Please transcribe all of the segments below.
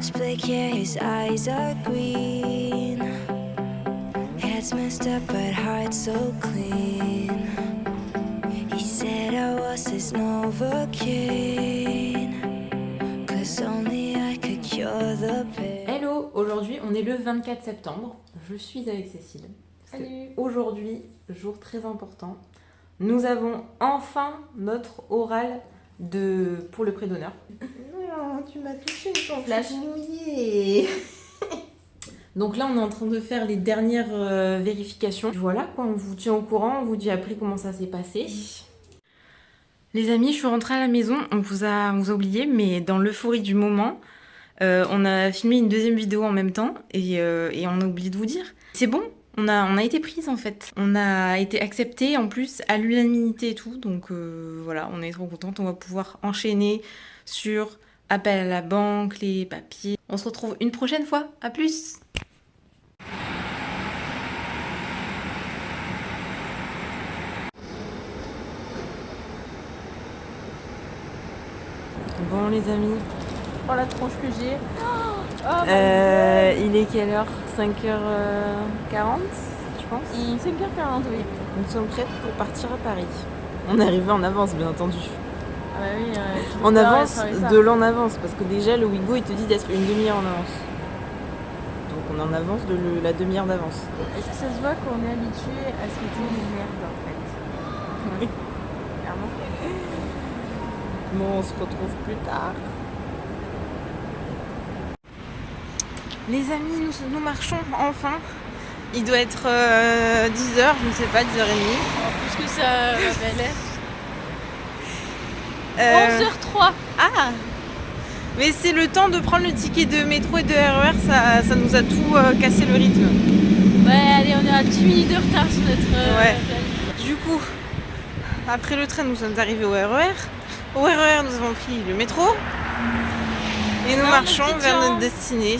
much black hair, his eyes are green. Head's messed up but heart so clean. He said I was his Novocaine, 'cause only I could cure the pain. Hello, aujourd'hui on est le 24 septembre, je suis avec Cécile. Salut. Aujourd'hui, jour très important, nous avons enfin notre oral pour le prix d'honneur. Non, tu m'as touché, ton Flash. mouillé. Donc là on est en train de faire les dernières vérifications. Voilà quoi, on vous tient au courant, on vous dit après comment ça s'est passé. Les amis, je suis rentrée à la maison, on vous a oublié, mais dans l'euphorie du moment, on a filmé une deuxième vidéo en même temps et on a oublié de vous dire. C'est bon, on a été prise en fait. On a été acceptée en plus à l'unanimité et tout, donc voilà, on est trop contente. On va pouvoir enchaîner sur appel à la banque, les papiers. On se retrouve une prochaine fois, à plus! Bon les amis, Oh la tronche que j'ai. il est quelle heure? 5h40 je pense. 5h40, oui. Nous sommes prêtes pour partir à Paris. On est arrivé en avance bien entendu. Ah bah oui, En avance de l'en avance parce que déjà le Ouigo il te dit d'être une demi-heure en avance. Donc on est en avance de la demi-heure d'avance. Est-ce que ça se voit qu'on est habitué à ce que tout nous merde en fait? Oui. Clairement. Bon, on se retrouve plus tard. Les amis, nous marchons enfin. Il doit être 10h, je ne sais pas, 10h30. Plus que ça, la belle. 11h03. Ah! Mais c'est le temps de prendre le ticket de métro et de RER, ça nous a tout cassé le rythme. Ouais, allez, on est à 10 minutes de retard sur notre... Ouais. Du coup, après le train, nous sommes arrivés au RER. Au RER, nous avons pris le métro. Et nous marchons vers notre destinée.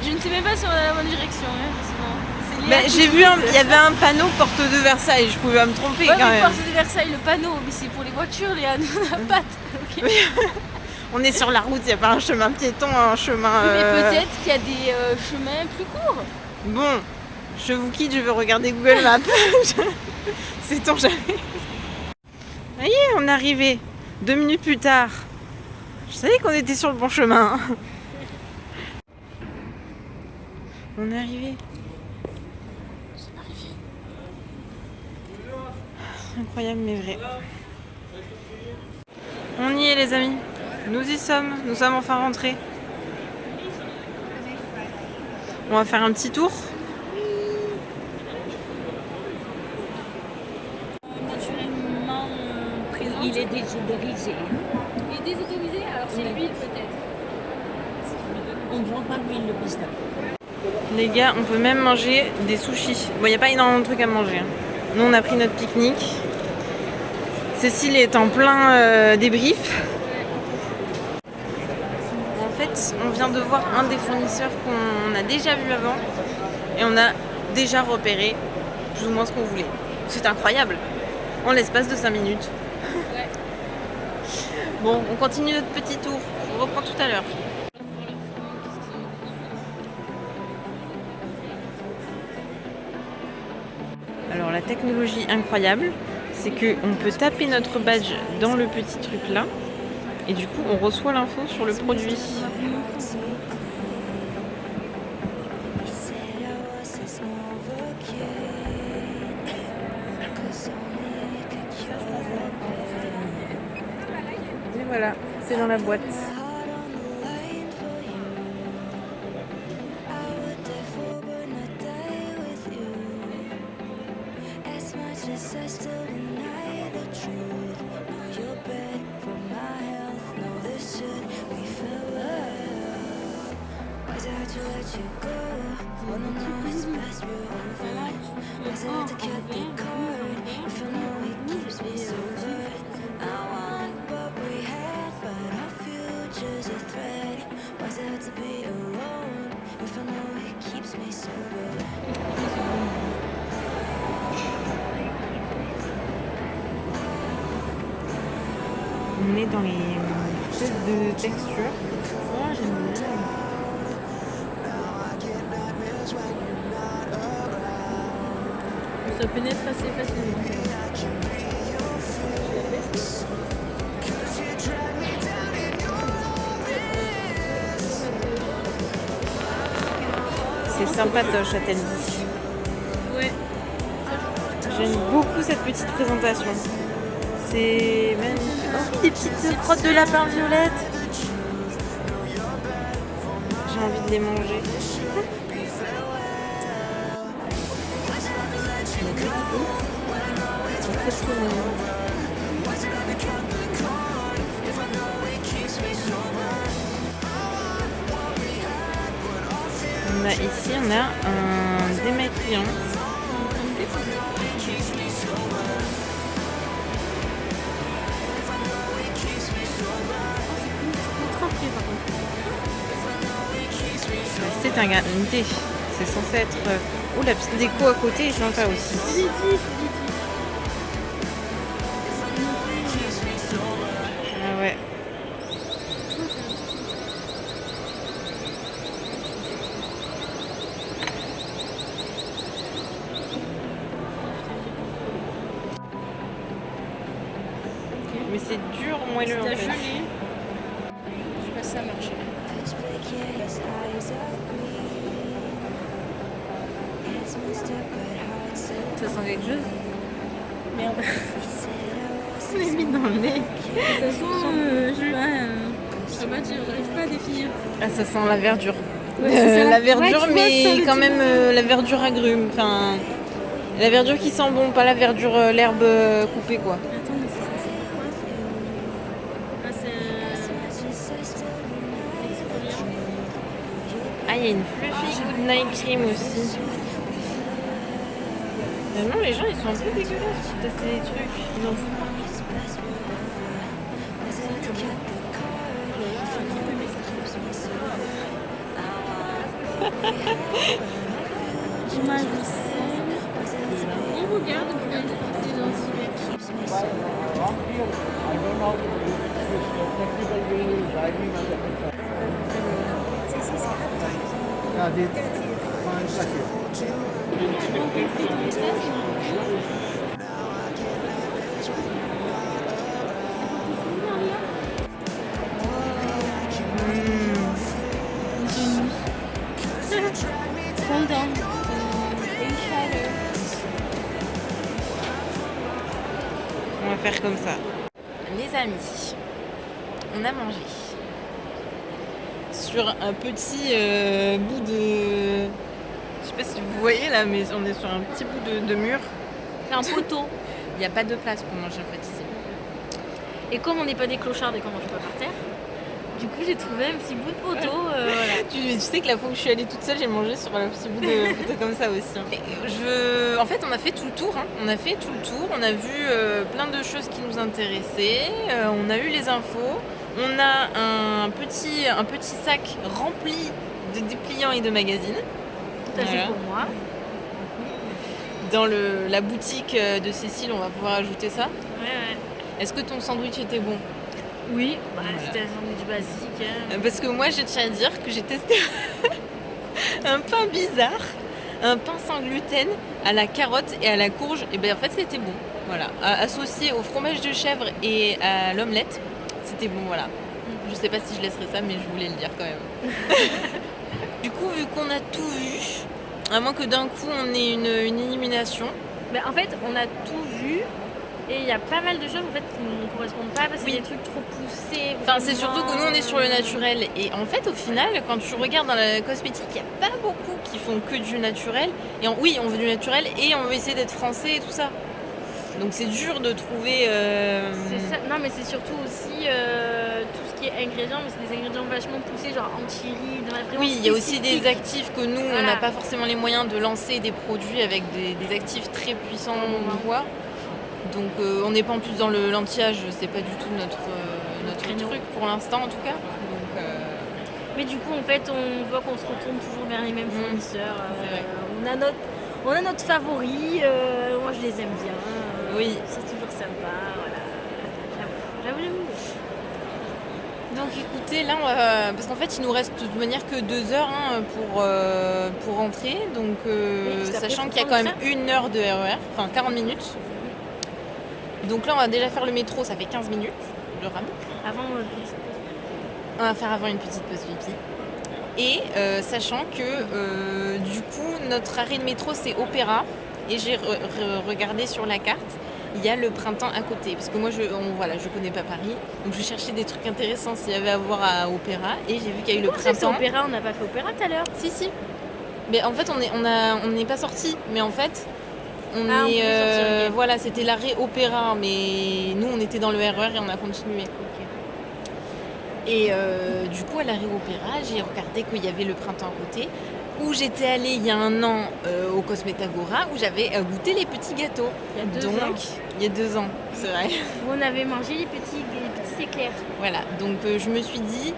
Je ne sais même pas si on est dans la bonne direction. Hein, J'ai vu, il y avait un panneau porte de Versailles, je pouvais me tromper ouais, quand même. Porte de Versailles, le panneau, mais c'est pour les voitures, Léa, nous on n'a pas. Okay. On est sur la route, il n'y a pas un chemin piéton, un chemin... Oui, mais peut-être qu'il y a des chemins plus courts. Bon, je vous quitte, je vais regarder Google Maps. Sait-on jamais. Ça y est, on est arrivé 2 minutes plus tard. Je savais qu'on était sur le bon chemin. On est arrivé. Incroyable mais vrai. On y est les amis. Nous y sommes. Nous sommes enfin rentrés. On va faire un petit tour. Naturellement présent. Il est désautorisé. Il est désautorisé, alors c'est l'huile peut-être. On ne vend pas l'huile de pistache. Les gars, on peut même manger des sushis. Bon, il n'y a pas énormément de trucs à manger. Hein. Nous, on a pris notre pique-nique. Cécile est en plein débrief. En fait, on vient de voir un des fournisseurs qu'on a déjà vu avant. Et on a déjà repéré plus ou moins ce qu'on voulait. C'est incroyable. En l'espace de 5 minutes. Ouais. Bon, on continue notre petit tour. On reprend tout à l'heure. Alors la technologie incroyable, c'est qu'on peut taper notre badge dans le petit truc là et du coup on reçoit l'info sur le produit. Et voilà, c'est dans la boîte. I still deny the truth. Now you're bad for my health. No, this should be farewell. Was I to let you go? When I know it's best we're over. Was I to cut the cord? If I know it keeps me sober. I want what we had, but our future's a threat. Was I to be alone? If I know it keeps me sober. On est dans les tests de texture. Oh, j'aime bien. Ça pénètre assez facilement. C'est sympatoche, a-t-elle dit. Ouais. J'aime beaucoup cette petite présentation. C'est magnifique. Oh, des petites crottes de lapin violette. J'ai envie de les manger. C'est très très mignon. Ici, on a un démaquillant. C'est un une thé. C'est censé être... Oh, la petite déco à côté est sympa aussi. Ah ouais. Mais c'est dur, moelleux en T'as fait. gelé. Je sais pas si ça a marché. Pitch black, yeah, his eyes are green. It's messed up, but heart so Ça sent quelque chose? Merde. On l'a mis dans le nez. Ça sent, je sais pas dire, j'arrive pas à définir. Ah, ça sent la verdure. Ouais, c'est ça. La verdure, Ouais, tu vois, mais ça, le quand petit même la verdure agrume. Enfin, la verdure qui sent bon, pas la verdure, l'herbe coupée quoi. Attends, mais c'est censé faire quoi? Ah, c'est exfoliant. Ah, il y a une fluffy good night cream aussi. Non, les gens ils sont un peu dégueulasses pour tester des trucs. Ils en foutent. Image de scène. On regarde pour l'instant, c'est gentil. Fondant. Eyeshadow. On va faire comme ça. Les amis, on a mangé sur un petit bout de... Je sais pas si vous voyez là, mais on est sur un petit bout de mur. C'est un poteau. Il n'y a pas de place pour manger en fait ici. Et comme on n'est pas des clochards et qu'on mange pas par terre, du coup j'ai trouvé un petit bout de poteau. Voilà. Tu sais que la fois où je suis allée toute seule, j'ai mangé sur un petit bout de poteau comme ça aussi. En fait, on a fait tout le tour. On a fait tout le tour. On a vu plein de choses qui nous intéressaient. On a eu les infos. On a un petit sac rempli de dépliants et de magazines. Ça Voilà. c'est pour moi. Dans la boutique de Cécile, on va pouvoir ajouter ça. Ouais. Est-ce que ton sandwich était bon? Oui, bah, Voilà. c'était un sandwich basique. Hein. Parce que moi, je tiens à dire que j'ai testé un pain bizarre, un pain sans gluten à la carotte et à la courge. Et bien en fait, c'était bon. Voilà, associé au fromage de chèvre et à l'omelette, c'était bon. Voilà. Je sais pas si je laisserai ça, mais je voulais le dire quand même. Du coup, vu qu'on a tout vu, à moins que d'un coup on ait une élimination. Bah, en fait, on a tout vu. Et il y a pas mal de choses en fait qui ne correspondent pas parce que Oui. c'est des trucs trop poussés. Enfin, c'est surtout que nous on est sur le vraiment. naturel. Et en fait, au final, quand tu regardes dans la cosmétique, il n'y a pas beaucoup qui font que du naturel. Et oui, on veut du naturel et on veut essayer d'être français et tout ça. Donc c'est dur de trouver. C'est ça. Non, mais c'est surtout aussi tout ce qui est ingrédients, mais c'est des ingrédients vachement poussés, genre anti-rides. Oui, il y a aussi des actifs que nous, on Voilà. n'a pas forcément les moyens de lancer des produits avec des actifs très puissants Mhm. ou quoi. Donc on n'est pas en plus dans l'anti-âge, c'est pas du tout notre Créneau. truc pour l'instant en tout cas. Donc, Mais du coup, en fait, on voit qu'on se retourne toujours vers les mêmes fournisseurs. c'est vrai. On a notre favori. Moi, je les aime bien. Oui. C'est toujours sympa. Voilà. J'avoue. Donc écoutez, là, parce qu'en fait, il nous reste de toute manière que 2 heures pour rentrer. Donc, parce qu'après, sachant faut qu'il y a prendre quand même 1 heure de RER, enfin 40 minutes. Donc là, on va déjà faire le métro, ça fait 15 minutes de rame. Avant, petite pause. On va faire avant une petite pause pipi. Et sachant que du coup, notre arrêt de métro, c'est Opéra. Et j'ai regardé sur la carte, il y a le printemps à côté. Parce que moi, je connais pas Paris. Donc je cherchais des trucs intéressants s'il y avait à voir à Opéra. Et j'ai vu qu'il y a eu le C'est printemps. Opéra, on n'a pas fait Opéra tout à l'heure. Si. Mais en fait, on n'est pas sortis. Mais en fait, on peut sortir, ok. voilà, c'était l'arrêt Opéra. Mais nous, on était dans le RER et on a continué. Et du coup, à l'arrêt Opéra, j'ai regardé qu'il y avait le printemps à côté, où j'étais allée il y a 1 an au Cosmetagora, où j'avais goûté les petits gâteaux. Il y a 2 ans. Il y a 2 ans, c'est vrai. Où on avait mangé les petits éclairs. Voilà, donc je me suis dit,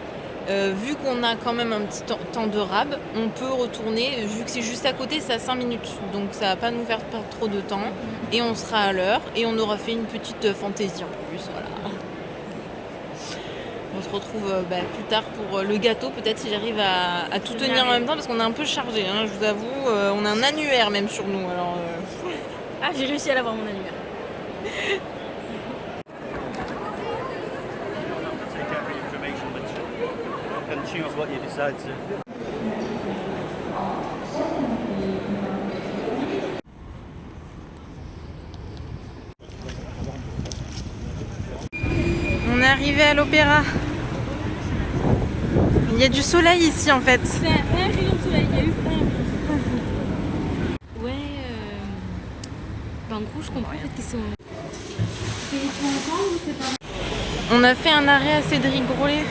vu qu'on a quand même un petit temps de rab, on peut retourner, vu que c'est juste à côté, c'est à 5 minutes. Donc ça va pas nous faire pas trop de temps. Et on sera à l'heure, et on aura fait une petite fantaisie en plus, voilà. On se retrouve plus tard pour le gâteau, peut-être si j'arrive à tout tenir en même temps, parce qu'on est un peu chargé, hein, je vous avoue. On a un annuaire même sur nous. Alors, Ah, j'ai réussi à l'avoir mon annuaire. on est arrivé à l'Opéra. Il y a du soleil ici en fait. Ouais, un rayon de soleil, il y a eu plein de Ouais, en gros, je comprends en fait qu'ils sont. On a fait un arrêt à Cédric Grolet.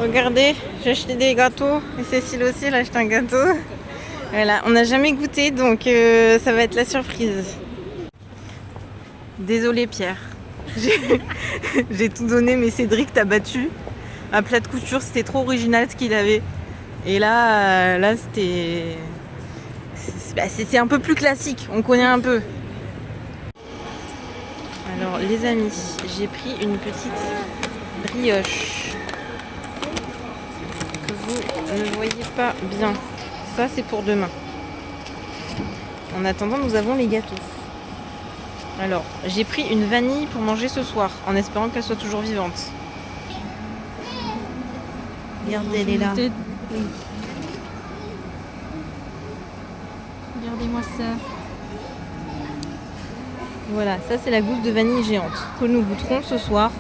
Regardez, j'ai acheté des gâteaux. Et Cécile aussi, elle a acheté un gâteau. Voilà, on n'a jamais goûté, donc ça va être la surprise. Désolée Pierre. J'ai tout donné, mais Cédric t'a battu. À plat de couture, c'était trop original ce qu'il avait. Et là c'était... C'est un peu plus classique, on connaît un peu. Alors les amis, j'ai pris une petite brioche que vous ne voyez pas bien. Ça c'est pour demain. En attendant, nous avons les gâteaux. Alors, j'ai pris une vanille pour manger ce soir, en espérant qu'elle soit toujours vivante. Regardez, elle est là. Regardez-moi ça. Voilà, ça c'est la gousse de vanille géante que nous goûterons ce soir.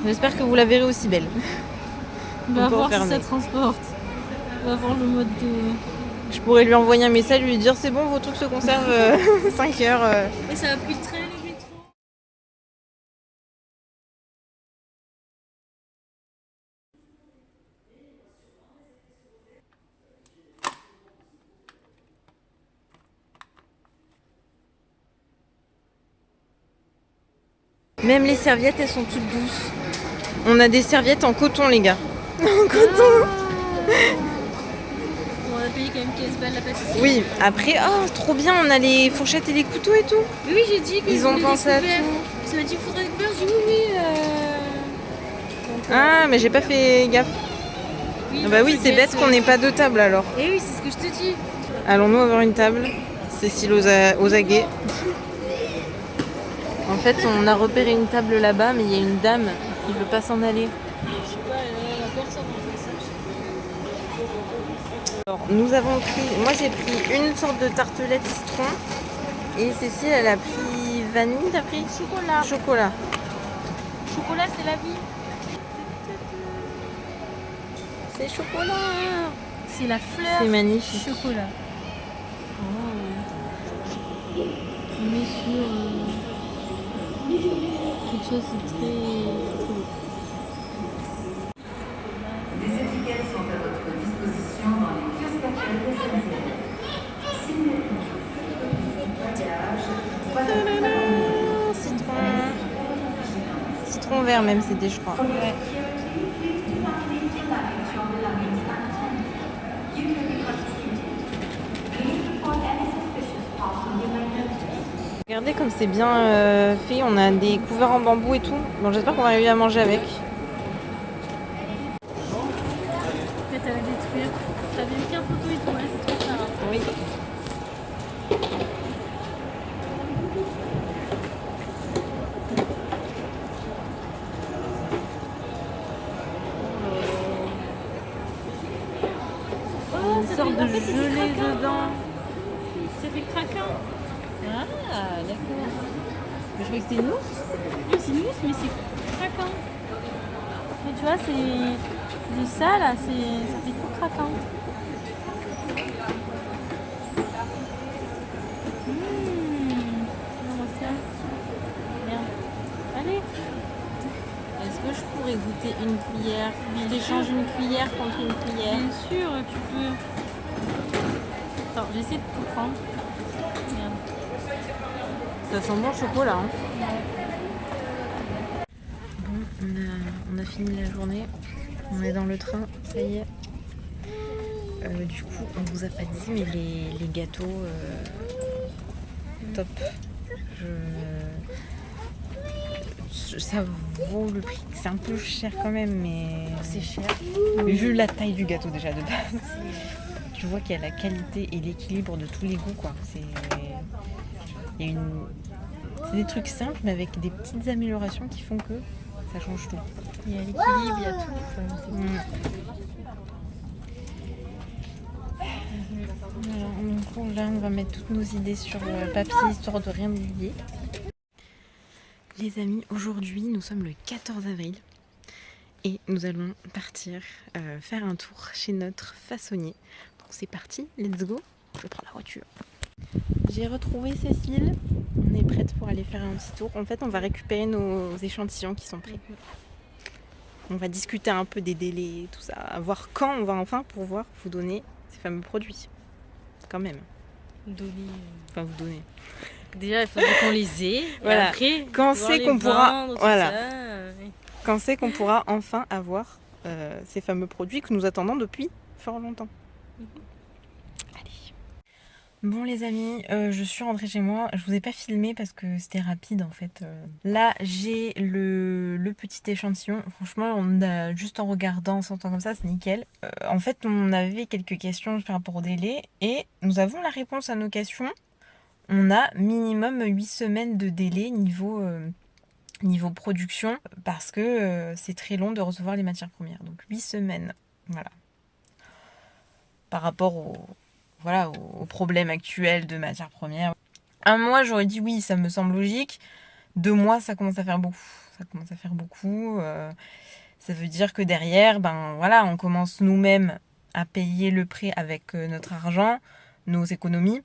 J'espère que vous la verrez aussi belle. On va voir si ça transporte. On va voir le mode de... Je pourrais lui envoyer un message, lui dire c'est bon, vos trucs se conservent 5 heures. Et ça a pris le train, le métro. Même les serviettes, elles sont toutes douces. On a des serviettes en coton, les gars. En coton. On a payé quand même 15 balles la pâtisserie. Oui, après, oh, trop bien, on a les fourchettes et les couteaux et tout. Mais oui, j'ai dit Ils ont pensé à tout. Ça m'a dit qu'il faudrait découvrir. J'ai dit oui. Donc, Ah, mais j'ai pas fait gaffe. oui, Ah bah oui, c'est bête qu'on n'ait pas de table alors. Et oui, c'est ce que je te dis. Allons-nous avoir une table? Cécile aux aguets. En fait, on a repéré une table là-bas, mais il y a une dame qui veut pas s'en aller. Je sais pas, la personne en fait ça. Alors, nous avons pris... Moi, j'ai pris une sorte de tartelette citron. Et Cécile, elle a pris vanille, t'as pris? Chocolat. Chocolat. Chocolat, c'est la vie. C'est chocolat. C'est la fleur. C'est magnifique. Chocolat. Oh. Mais sur quelque chose de très beau. Les étiquettes sont à votre disposition dans les kiosques actuels de SNCF. Citron vert même, c'était, je crois. Ouais. Regardez comme c'est bien fait, on a des couverts en bambou et tout. Bon, j'espère qu'on va arriver à manger avec. gelé dedans. Ça fait craquant. Ah, d'accord. Je croyais que c'était une mousse. Non, c'est une mousse, mais c'est craquant. Mais tu vois, c'est ça là, ça fait tout craquant. Merde. Allez. Est-ce que je pourrais goûter une cuillère? Je t'échange une cuillère contre une cuillère. Bien sûr, tu peux. Attends, j'essaie de tout prendre. Merde. Ça sent bon le chocolat. Hein. Bon, on a fini la journée. On est dans le train, ça y est. Du coup, on vous a pas dit, mais les gâteaux, top. Ça vaut le prix. C'est un peu cher quand même, mais c'est cher. Mais vu la taille du gâteau déjà de base, tu vois qu'il y a la qualité et l'équilibre de tous les goûts, quoi. C'est des trucs simples, mais avec des petites améliorations qui font que ça change tout. Il y a l'équilibre, il y a tout. Voilà, donc là, on va mettre toutes nos idées sur papier, histoire de rien oublier. Les amis, aujourd'hui, nous sommes le 14 avril et nous allons partir faire un tour chez notre façonnier. Donc c'est parti, let's go. Je prends la voiture. J'ai retrouvé Cécile. On est prête pour aller faire un petit tour. En fait, on va récupérer nos échantillons qui sont prêts. On va discuter un peu des délais, tout ça, voir quand on va enfin pouvoir vous donner ces fameux produits. Quand même. Enfin, vous donner. Déjà, il faut qu'on les ait. Voilà. Et après, Quand pouvoir c'est les qu'on pourra, vendre, tout voilà. ça, Quand c'est qu'on pourra enfin avoir ces fameux produits que nous attendons depuis fort longtemps. Allez. Bon les amis, je suis rentrée chez moi. Je vous ai pas filmé parce que c'était rapide en fait. Là j'ai le petit échantillon. Franchement, on a juste en regardant, en sentant comme ça, c'est nickel. En fait, on avait quelques questions par rapport au délai et nous avons la réponse à nos questions. On a minimum 8 semaines de délai niveau production parce que c'est très long de recevoir les matières premières. Donc 8 semaines, voilà. Par rapport au problème actuel de matières premières. 1 mois, j'aurais dit oui, ça me semble logique. 2 mois, ça commence à faire beaucoup. Ça veut dire que derrière, on commence nous-mêmes à payer le prêt avec notre argent, nos économies.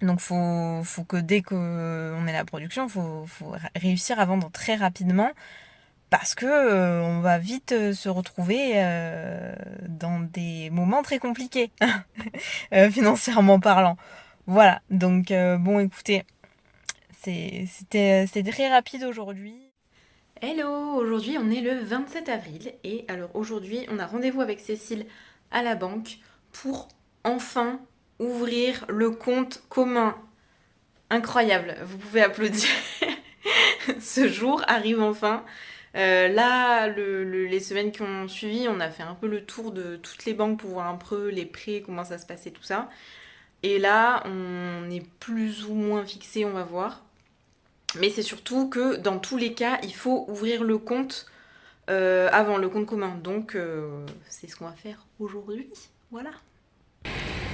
Donc faut que dès qu'on est la production, faut réussir à vendre très rapidement parce que on va vite se retrouver dans des moments très compliqués financièrement parlant. Voilà, donc bon écoutez, c'était très rapide aujourd'hui. Hello, aujourd'hui on est le 27 avril et alors aujourd'hui on a rendez-vous avec Cécile à la banque pour enfin ouvrir le compte commun. Incroyable, vous pouvez applaudir. Ce jour arrive enfin. Là, les semaines qui ont suivi, on a fait un peu le tour de toutes les banques pour voir un peu les prêts, comment ça se passait, tout ça. Et là, on est plus ou moins fixé, on va voir. Mais c'est surtout que dans tous les cas, il faut ouvrir le compte avant le compte commun. Donc, c'est ce qu'on va faire aujourd'hui. Voilà.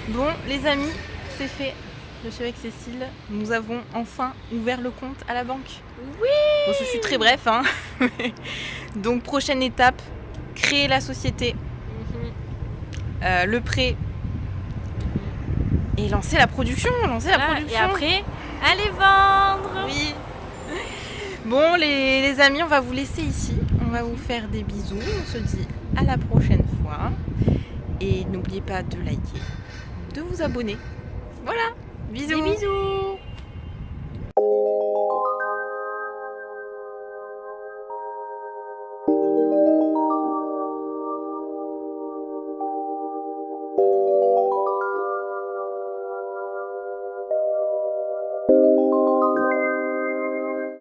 Bon, les amis, c'est fait. Je suis avec Cécile. Nous avons enfin ouvert le compte à la banque. Oui. Bon, ce fut très bref, hein. Donc, prochaine étape, créer la société, le prêt et lancer la production. Et après, allez vendre. Oui. Bon, les amis, on va vous laisser ici. On va vous faire des bisous. On se dit à la prochaine fois. Et n'oubliez pas de liker, de vous abonner. Voilà, bisous.